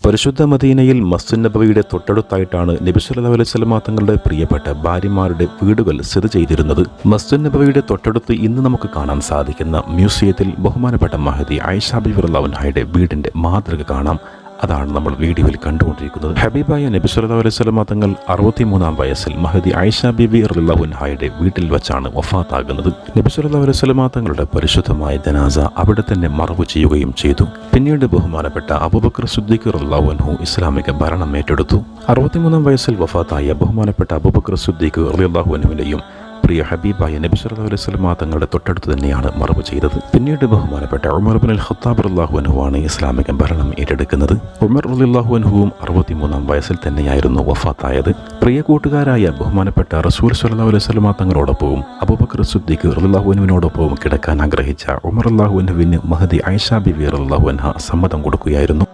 പരിശുദ്ധ മദീനയിൽ മസ്ജിദ് നബവിയുടെ തൊട്ടടുത്തായിട്ടാണ് നബി സല്ലല്ലാഹു അലൈഹി വസല്ലം തങ്ങളുടെ പ്രിയപ്പെട്ട ഭാര്യമാരുടെ വീടുകൾ സ്ഥിതി ചെയ്തിരുന്നത്. മസ്ജിദ് നബവിയുടെ തൊട്ടടുത്ത് ഇന്ന് നമുക്ക് കാണാൻ സാധിക്കുന്ന മ്യൂസിയത്തിൽ ബഹുമാനപ്പെട്ട മഹദി ആയിഷ ബിബി റളിയല്ലാഹു അൻഹയുടെ വീടിന്റെ മാതൃക കാണാം. അതാണ് നമ്മൾ വീഡിയോയിൽ കണ്ടുകൊണ്ടിരിക്കുന്നത്. ഹബീബായ നബി സല്ലല്ലാഹു അലൈഹി വസല്ലം തങ്ങൾ 63-ാം വയസ്സിൽ മഹദി ആയിഷ ബിബി റളിയല്ലാഹു അൻഹയുടെ വീട്ടിൽ വെച്ചാണ് വഫാത്താകുന്നത്. നബി സല്ലല്ലാഹു അലൈഹി വസല്ലം തങ്ങളുടെ പരിശുദ്ധമായ ജനാസ അവിടെ തന്നെ മറവ് ചെയ്യുകയും ചെയ്തു. പിന്നീട് ബഹുമാനപ്പെട്ട അബൂബക്കർ സിദ്ദീഖ് റളിയല്ലാഹു അൻഹു ഇസ്ലാമിക ഭരണം ഏറ്റെടുത്തു. 63-ാം വയസ്സിൽ വഫാത്തായ ബഹുമാനപ്പെട്ട അബൂബക്കർ സിദ്ദീഖ് റളിയല്ലാഹു അൻഹുവിനെയും പ്രിയ ഹബീബായ നബി സല്ലല്ലാഹു അലൈഹി വസല്ലം തങ്ങളുടെ തൊട്ടടുത്ത് തന്നെയാണ് മറവ് ചെയ്തത്. പിന്നീട് ബഹുമാനപ്പെട്ട ഉമർ ഇബ്നുൽ ഖത്താബ് റളിയല്ലാഹു അൻഹുവാണ് ഇസ്ലാമിക ഭരണം ഏറ്റെടുക്കുന്നത്. ഉമർ റളിയല്ലാഹു അൻഹുവും 63-ാം വയസ്സിൽ തന്നെയായിരുന്നു വഫാത്തായത്. പ്രിയ കൂട്ടുകാരായ ബഹുമാനപ്പെട്ട റസൂൽ സല്ലല്ലാഹു അലൈഹി വസല്ലം തങ്ങളോടൊപ്പവും അബൂബക്കർ സിദ്ദീഖ് റളിയല്ലാഹു അൻഹുവിനോടൊപ്പവും കിടക്കാൻ ആഗ്രഹിച്ച ഉമർ റളിയല്ലാഹു അൻഹുവിന് മഹദി ആയിഷ ബിബി റളിയല്ലാഹു അൻഹ സമ്മതം കൊടുക്കുകയായിരുന്നു.